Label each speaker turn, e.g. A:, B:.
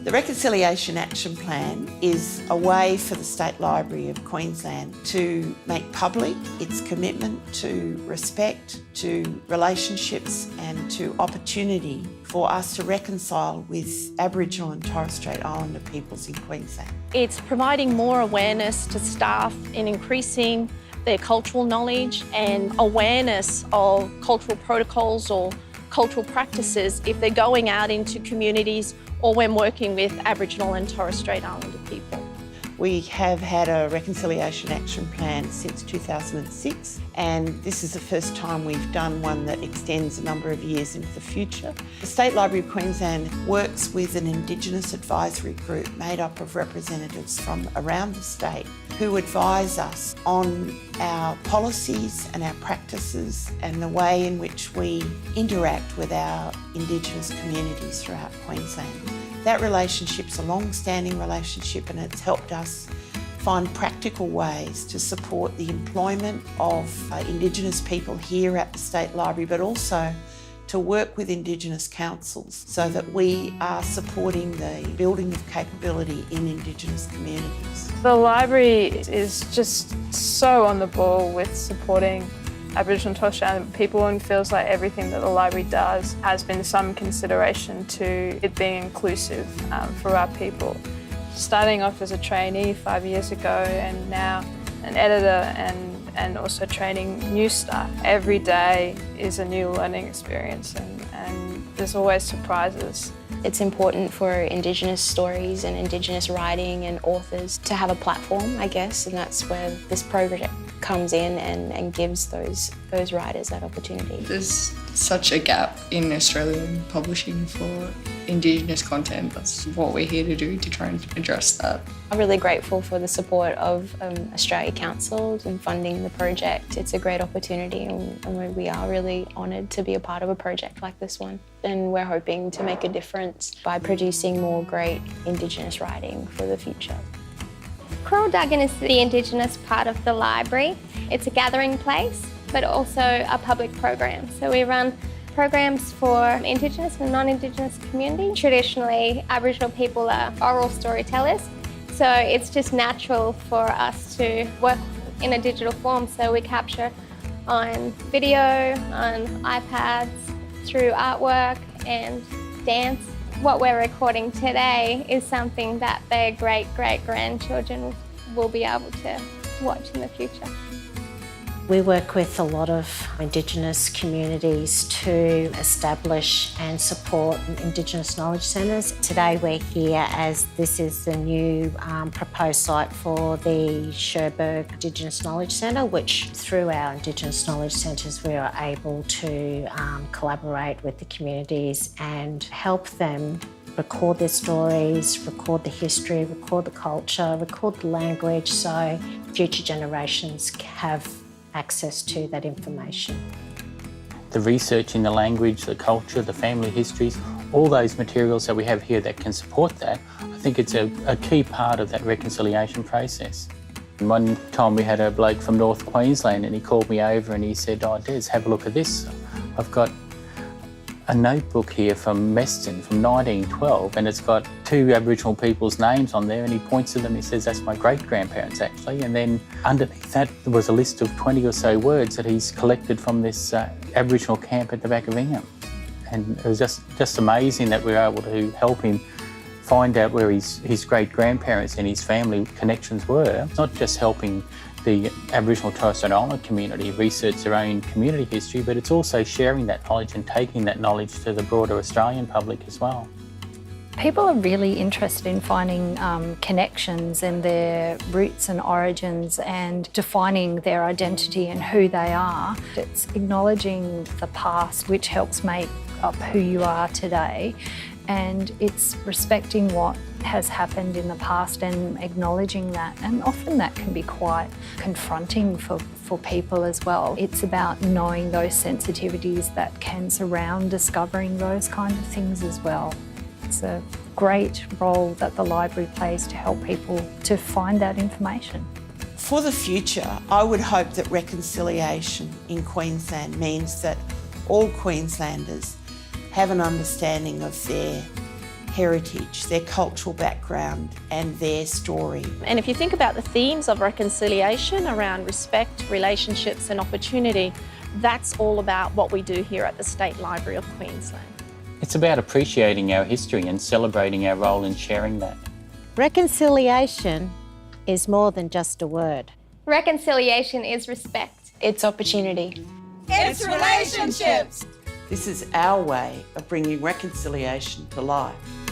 A: The Reconciliation Action Plan is a way for the State Library of Queensland to make public its commitment to respect, to relationships and to opportunity for us to reconcile with Aboriginal and Torres Strait Islander peoples in Queensland.
B: It's providing more awareness to staff in increasing their cultural knowledge and awareness of cultural protocols or cultural practices if they're going out into communities or when working with Aboriginal and Torres Strait Islander people.
A: We have had a Reconciliation Action Plan since 2006, and this is the first time we've done one that extends a number of years into the future. The State Library of Queensland works with an Indigenous advisory group made up of representatives from around the state who advise us on our policies and our practices and the way in which we interact with our Indigenous communities throughout Queensland. That relationship's a long-standing relationship, and it's helped us find practical ways to support the employment of Indigenous people here at the State Library, but also to work with Indigenous councils so that we are supporting the building of capability in Indigenous communities.
C: The library is just so on the ball with supporting Aboriginal and Torres Strait Islander people, and feels like everything that the library does has been some consideration to it being inclusive for our people. Starting off as a trainee 5 years ago and now an editor and also training new staff. Every day is a new learning experience and there's always surprises.
D: It's important for Indigenous stories and Indigenous writing and authors to have a platform, I guess, and that's where this project comes in and gives those writers that opportunity.
E: There's such a gap in Australian publishing for Indigenous content. That's what we're here to do, to try and address that.
D: I'm really grateful for the support of Australia Council in funding the project. It's a great opportunity and we are really honoured to be a part of a project like this one. And we're hoping to make a difference by producing more great Indigenous writing for the future.
F: Quirrell is the Indigenous part of the library. It's a gathering place, but also a public program. So we run programs for Indigenous and non-Indigenous community. Traditionally, Aboriginal people are oral storytellers, so it's just natural for us to work in a digital form. So we capture on video, on iPads, through artwork and dance. What we're recording today is something that their great-great-grandchildren will be able to watch in the future.
G: We work with a lot of Indigenous communities to establish and support Indigenous knowledge centres. Today we're here as this is the new proposed site for the Cherbourg Indigenous Knowledge Centre, which through our Indigenous knowledge centres we are able to collaborate with the communities and help them record their stories, record the history, record the culture, record the language so future generations have access to that information.
H: The research in the language, the culture, the family histories, all those materials that we have here that can support that, I think it's a key part of that reconciliation process. And one time we had a bloke from North Queensland and he called me over and he said, "Oh, Des, have a look at this. I've got a notebook here from Meston from 1912 and it's got 2 Aboriginal people's names on there," and he points to them, he says, "That's my great-grandparents actually," and then underneath that there was a list of 20 or so words that he's collected from this Aboriginal camp at the back of Ingham. And it was just amazing that we were able to help him find out where his great-grandparents and his family connections were. It's not just helping the Aboriginal Torres Strait Islander community research their own community history, but it's also sharing that knowledge and taking that knowledge to the broader Australian public as well.
I: People are really interested in finding connections and their roots and origins and defining their identity and who they are. It's acknowledging the past, which helps make up who you are today, and it's respecting what has happened in the past and acknowledging that, and often that can be quite confronting for people as well. It's about knowing those sensitivities that can surround discovering those kind of things as well. It's a great role that the library plays to help people to find that information.
A: For the future, I would hope that reconciliation in Queensland means that all Queenslanders have an understanding of their heritage, their cultural background and their story.
B: And if you think about the themes of reconciliation around respect, relationships and opportunity, that's all about what we do here at the State Library of Queensland.
H: It's about appreciating our history and celebrating our role in sharing that.
G: Reconciliation is more than just a word.
F: Reconciliation is respect.
D: It's opportunity.
J: It's relationships.
A: This is our way of bringing reconciliation to life.